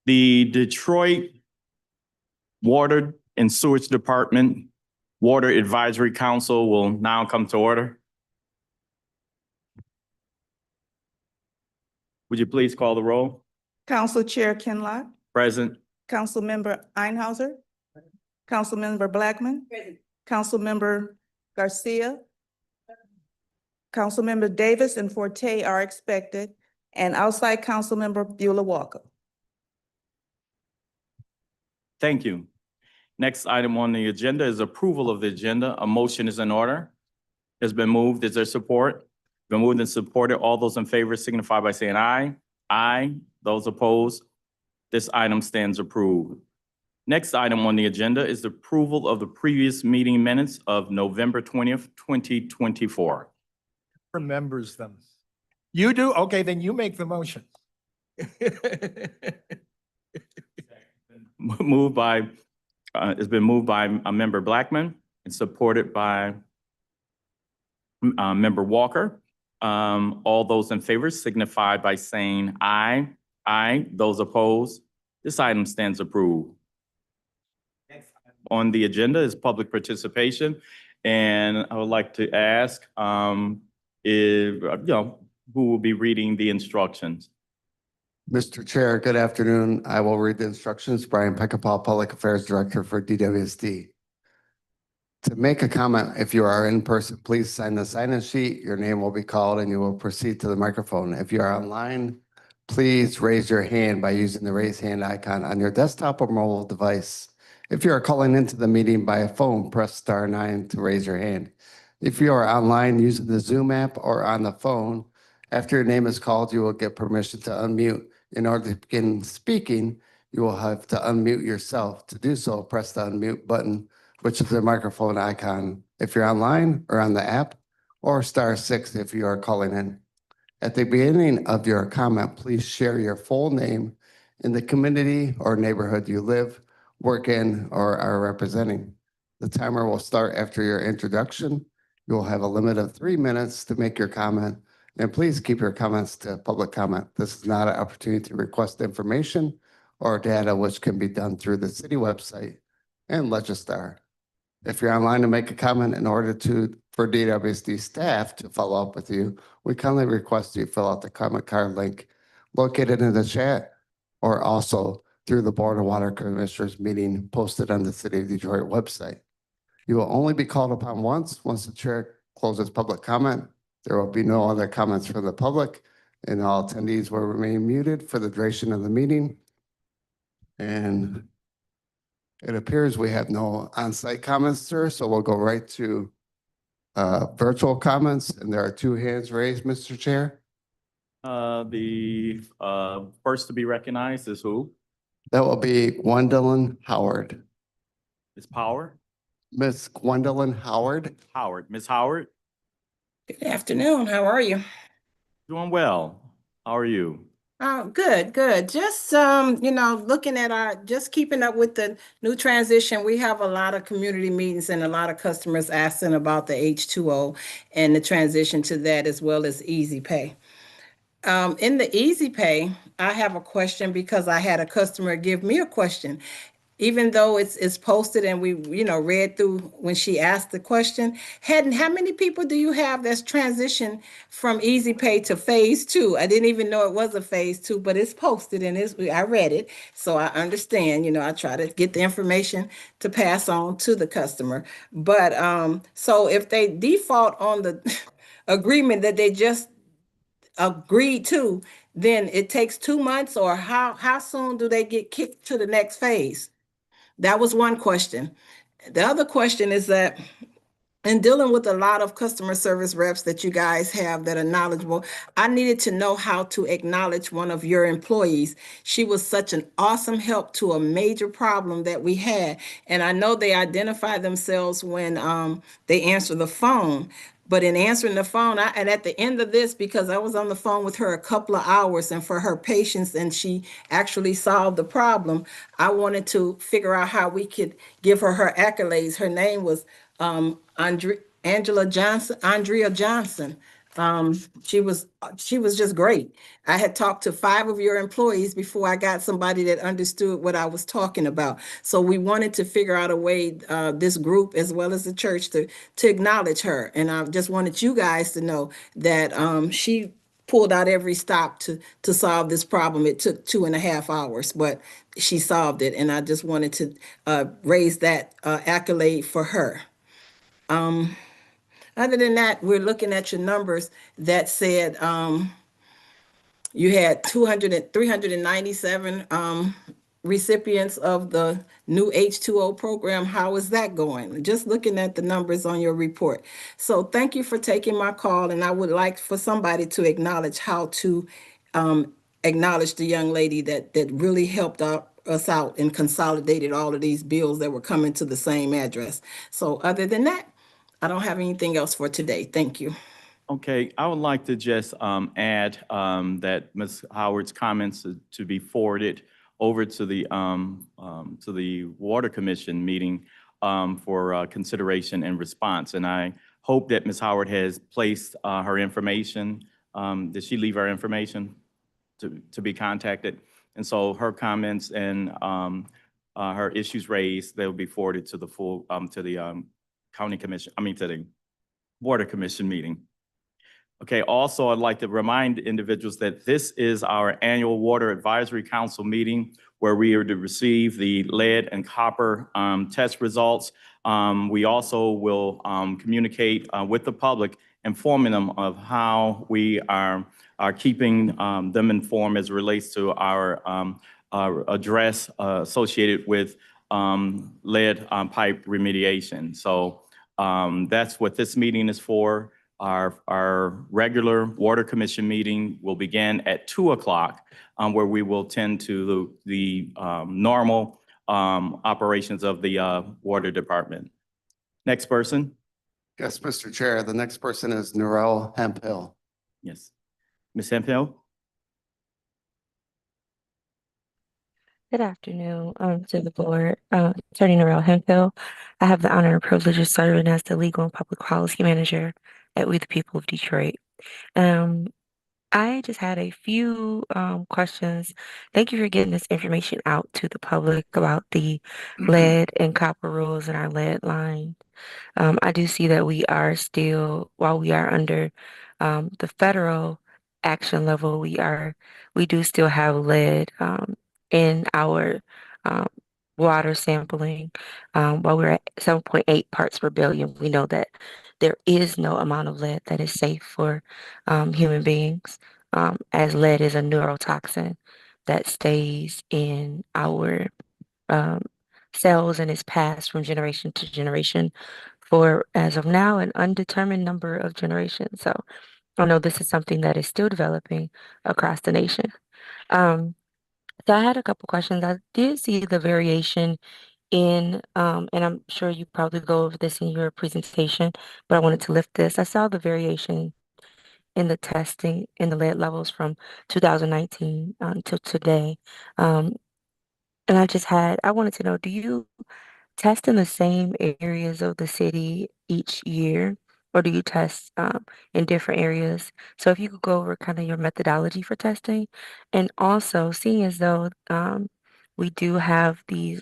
The Detroit Water and Sewage Department Water Advisory Council will now come to order. Would you please call the roll? Council Chair Kinlock, Present. Councilmember Einhauser, Councilmember Blackman, Councilmember Garcia, Councilmember Davis and Forte are expected, and outside Councilmember Beulah Walker. Thank you. Next item on the agenda is approval of the agenda. A motion is in order. It's been moved. Is there support? Been moved and supported. All those in favor signify by saying aye. Aye. Those opposed? This item stands approved. Next item on the agenda is the approval of the previous meeting minutes of November 20th, 2024. Remembers them. You do? Okay, then you make the motion. Moved by, it's been moved by a member Blackman and supported by member Walker. All those in favor signify by saying aye. Aye. Those opposed? This item stands approved. Next on the agenda is public participation. And I would like to ask who will be reading the instructions? Mr. Chair, good afternoon. I will read the instructions. Brian Peckapaw, Public Affairs Director for DWSD. To make a comment, if you are in person, please sign the sign-in sheet. Your name will be called and you will proceed to the microphone. If you are online, please raise your hand by using the raise hand icon on your desktop or mobile device. If you are calling into the meeting by a phone, press *9 to raise your hand. If you are online using the Zoom app or on the phone, after your name is called, you will get permission to unmute. In order to begin speaking, you will have to unmute yourself. To do so, press the unmute button, which is the microphone icon if you're online or on the app, or *6 if you are calling in. At the beginning of your comment, please share your full name in the community or neighborhood you live, work in, or are representing. The timer will start after your introduction. You will have a limit of 3 minutes to make your comment, and please keep your comments to public comment. This is not an opportunity to request information or data, which can be done through the city website and Legistar. If you're online to make a comment, in order for DWSD staff to follow up with you, we kindly request you fill out the comment card link located in the chat or also through the Board of Water Commissioners meeting posted on the City of Detroit website. You will only be called upon once the chair closes public comment. There will be no other comments from the public, and all attendees will remain muted for the duration of the meeting. And it appears we have no on-site comments, sir, so we'll go right to virtual comments. And there are 2 hands raised, Mr. Chair. The first to be recognized is who? That will be Gwendolyn Howard. Is Power? Miss Gwendolyn Howard. Howard. Ms. Howard? Good afternoon. How are you? Doing well. How are you? Oh, good, good. Just, looking at just keeping up with the new transition. We have a lot of community meetings and a lot of customers asking about the H2O and the transition to that, as well as Easy Pay. In the Easy Pay, I have a question because I had a customer give me a question. Even though it's posted and we, read through when she asked the question, how many people do you have that's transitioned from Easy Pay to phase 2? I didn't even know it was a phase 2, but it's posted and I read it. So I understand, I try to get the information to pass on to the customer. But so if they default on the agreement that they just agreed to, then it takes 2 months, or how soon do they get kicked to the next phase? That was one question. The other question is that in dealing with a lot of customer service reps that you guys have that are knowledgeable, I needed to know how to acknowledge one of your employees. She was such an awesome help to a major problem that we had. And I know they identify themselves when they answer the phone. But in answering the phone, and at the end of this, because I was on the phone with her a couple of hours and for her patience, and she actually solved the problem, I wanted to figure out how we could give her her accolades. Her name was Andrea Johnson. She was just great. I had talked to 5 of your employees before I got somebody that understood what I was talking about. So we wanted to figure out a way, this group as well as the church, to acknowledge her. And I just wanted you guys to know that she pulled out every stop to solve this problem. It took 2.5 hours, but she solved it. And I just wanted to raise that accolade for her. Other than that, we're looking at your numbers that said you had 397 recipients of the new H2O program. How is that going? Just looking at the numbers on your report. So thank you for taking my call, and I would like for somebody to acknowledge how to acknowledge the young lady that really helped us out and consolidated all of these bills that were coming to the same address. So other than that, I don't have anything else for today. Thank you. Okay, I would like to just add that Ms. Howard's comments to be forwarded over to the Water Commission meeting for consideration and response. And I hope that Ms. Howard has placed her information. Did she leave her information to be contacted? And so her comments and her issues raised, they'll be forwarded to the full to the county commission. To the Water Commission meeting. Okay, also, I'd like to remind individuals that this is our annual Water Advisory Council meeting where we are to receive the lead and copper test results. We also will communicate with the public, informing them of how we are keeping them informed as it relates to our address associated with lead pipe remediation. So that's what this meeting is for. Our regular Water Commission meeting will begin at 2 o'clock, where we will tend to the normal operations of the Water Department. Next person. Yes, Mr. Chair, the next person is Narelle Hemphill. Yes. Ms. Hemphill? Good afternoon, to the board. Attorney Narelle Hemphill. I have the honor and privilege of serving as the Legal and Public Policy Manager at We the People of Detroit. I just had a few questions. Thank you for getting this information out to the public about the lead and copper rules and our lead line. I do see that we are still, while we are under the federal action level, we do still have lead in our um, water sampling. While we're at 7.8 parts per billion, we know that there is no amount of lead that is safe for human beings, as lead is a neurotoxin that stays in our um, cells and is passed from generation to generation for, as of now, an undetermined number of generations. So I know this is something that is still developing across the nation. So I had a couple questions. I did see the variation in, and I'm sure you probably go over this in your presentation, but I wanted to lift this. I saw the variation in the testing in the lead levels from 2019 until today. And I wanted to know, do you test in the same areas of the city each year, or do you test in different areas? So if you could go over kind of your methodology for testing, and also seeing as though we do have these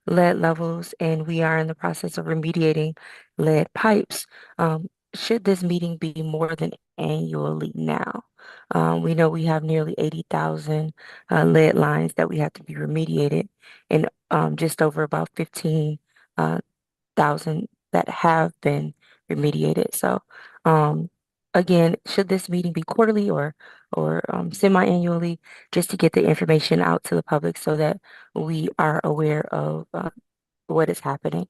lead levels and we are in the process of remediating lead pipes, should this meeting be more than annually now? We know we have nearly 80,000 lead lines that we have to be remediated, and just over about 15,000 that have been remediated. So, again, should this meeting be quarterly or semi-annually, just to get the information out to the public so that we are aware of what is happening.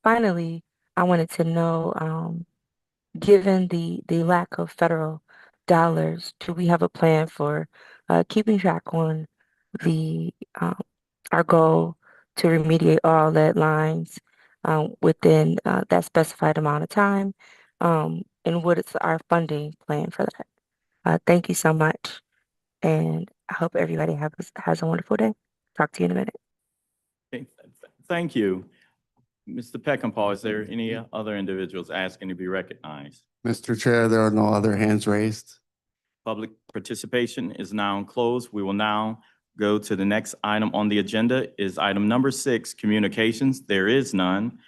Finally, I wanted to know, given the lack of federal dollars, do we have a plan for keeping track on the our goal to remediate all lead lines within that specified amount of time? and what is our funding plan for that? Thank you so much, and I hope everybody has a wonderful day. Talk to you in a minute. Okay, thank you. Mr. Peckinpah, is there any other individuals asking to be recognized? Mr. Chair, there are no other hands raised. Public participation is now closed. We will now go to the next item on the agenda is item number 6, communications. There is none.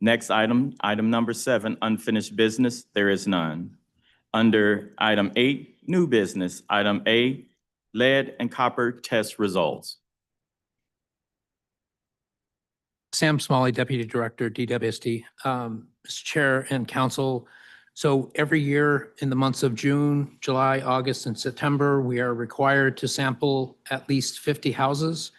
Next item, item number 7, unfinished business. There is none. Under item 8, new business, item A, lead and copper test results. Sam Smalley, Deputy Director, DWSD. Mr. Chair and Council, so every year in the months of June, July, August, and September, we are required to sample at least 50 houses.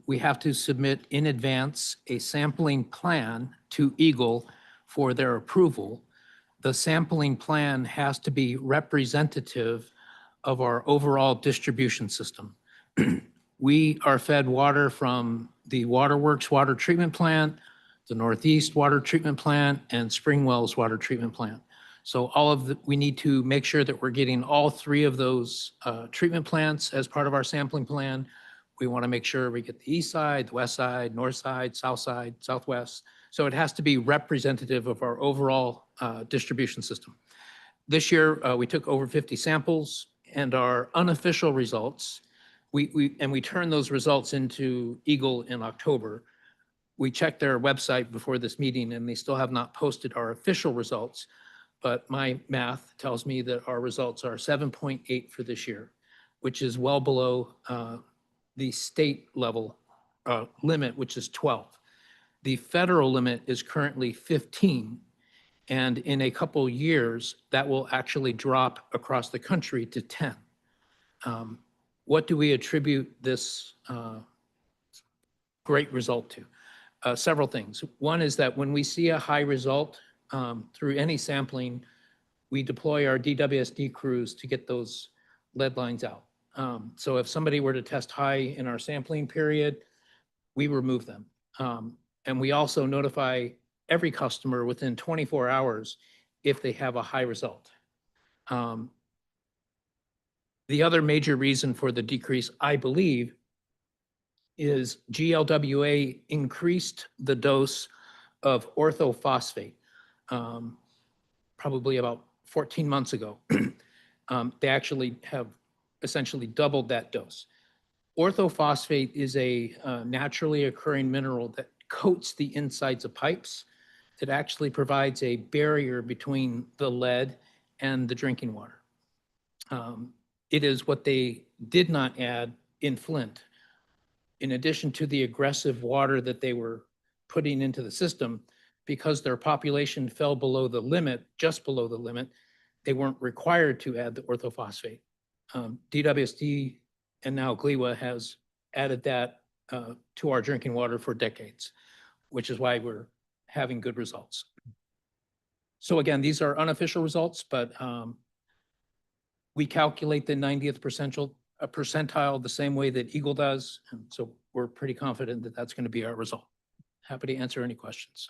We have to submit in advance a sampling plan to Eagle for their approval. The sampling plan has to be representative of our overall distribution system. We are fed water from the Waterworks Water Treatment Plant, the Northeast Water Treatment Plant, and Springwells Water Treatment Plant. So we need to make sure that we're getting all 3 of those treatment plants as part of our sampling plan. We want to make sure we get the east side, the west side, north side, south side, southwest. So it has to be representative of our overall distribution system. This year, we took over 50 samples, and our unofficial results, we turned those results into Eagle in October. We checked their website before this meeting, and they still have not posted our official results. But my math tells me that our results are 7.8 for this year, which is well below the state level limit, which is 12. The federal limit is currently 15. And in a couple years, that will actually drop across the country to 10. What do we attribute this great result to? Several things. One is that when we see a high result through any sampling, we deploy our DWSD crews to get those lead lines out. So if somebody were to test high in our sampling period, we remove them. And we also notify every customer within 24 hours if they have a high result. The other major reason for the decrease, I believe, is GLWA increased the dose of orthophosphate probably about 14 months ago. They actually have essentially doubled that dose. Orthophosphate is a naturally occurring mineral that coats the insides of pipes that actually provides a barrier between the lead and the drinking water. It is what they did not add in Flint. In addition to the aggressive water that they were putting into the system, because their population fell below the limit, just below the limit, they weren't required to add the orthophosphate. DWSD and now GLEWA has added that to our drinking water for decades, which is why we're having good results. So again, these are unofficial results, but we calculate the 90th percentile the same way that Eagle does. And so we're pretty confident that that's going to be our result. Happy to answer any questions.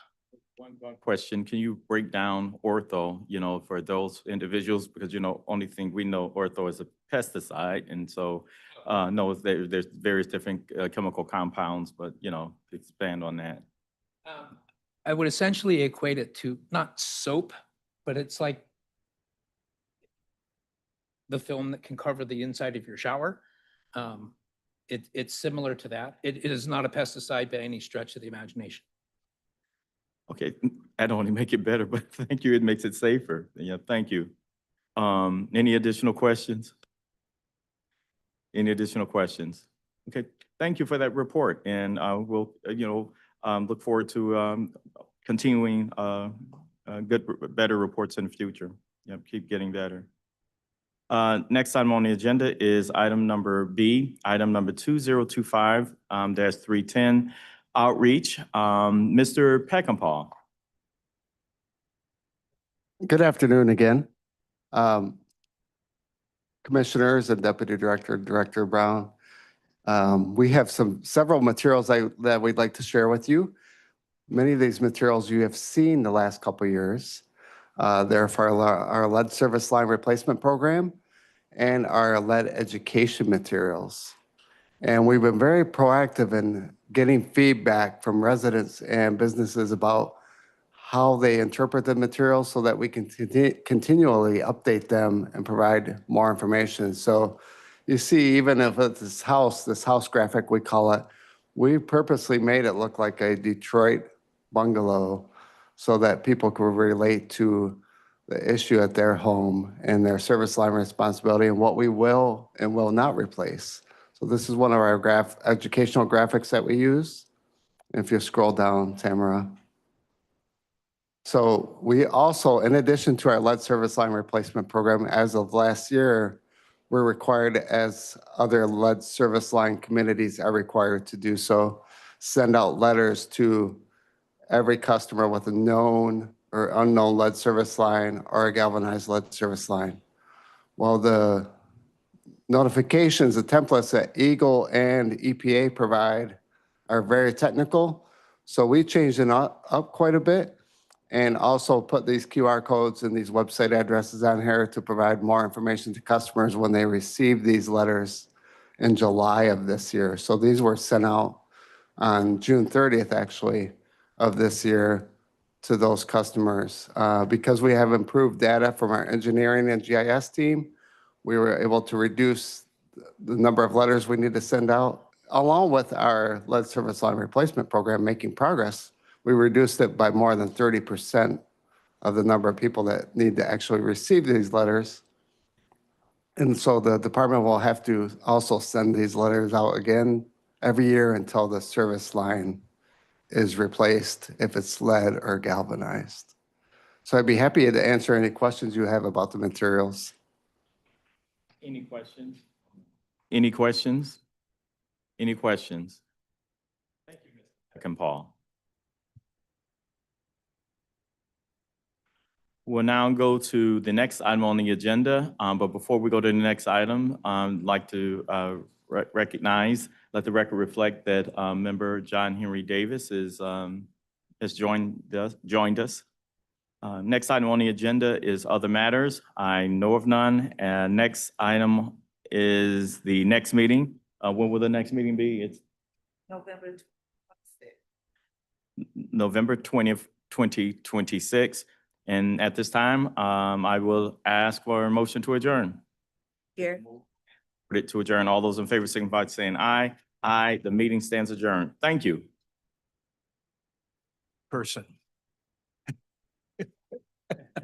One question, can you break down ortho, for those individuals? Because, only thing we know ortho is a pesticide. And so, no, there's various different chemical compounds, but, expand on that. I would essentially equate it to not soap, but it's like the film that can cover the inside of your shower. It's similar to that. It is not a pesticide by any stretch of the imagination. Okay, I don't want to make it better, but thank you. It makes it safer. Yeah, thank you. Any additional questions? Any additional questions? Okay, thank you for that report, and we'll, look forward to continuing better reports in the future. Yep, keep getting better. Next item on the agenda is item number B, item number 2025-310, outreach. Mr. Peckinpah. Good afternoon again. Commissioners and Deputy Director, Director Brown. We have several materials that we'd like to share with you. Many of these materials you have seen the last couple of years. They're for our lead service line replacement program and our lead education materials. And we've been very proactive in getting feedback from residents and businesses about how they interpret the materials so that we can continually update them and provide more information. So you see, even if it's this house graphic, we call it, we purposely made it look like a Detroit bungalow so that people could relate to the issue at their home and their service line responsibility and what we will and will not replace. So this is one of our educational graphics that we use. If you scroll down, Tamara. So we also, in addition to our lead service line replacement program, as of last year, we're required, as other lead service line communities are required to do so, send out letters to every customer with a known or unknown lead service line or a galvanized lead service line. Well, the notifications, the templates that Eagle and EPA provide are very technical. So we changed it up quite a bit and also put these QR codes and these website addresses on here to provide more information to customers when they receive these letters in July of this year. So these were sent out on June 30th, actually, of this year to those customers. Because we have improved data from our engineering and GIS team, we were able to reduce the number of letters we need to send out, along with our lead service line replacement program making progress. We reduced it by more than 30% of the number of people that need to actually receive these letters. And so the department will have to also send these letters out again every year until the service line is replaced, if it's lead or galvanized. So I'd be happy to answer any questions you have about the materials. Any questions? Any questions? Any questions? Thank you, Mr. Beck and Paul. We'll now go to the next item on the agenda. But before we go to the next item, I'd like to recognize, let the record reflect that member John Henry Davis has joined us. Next item on the agenda is other matters. I know of none. And next item is the next meeting. When will the next meeting be? It's November 20th, 2026. And at this time, I will ask for a motion to adjourn. Here. Put it to adjourn. All those in favor signify by saying aye. Aye. The meeting stands adjourned. Thank you. Person.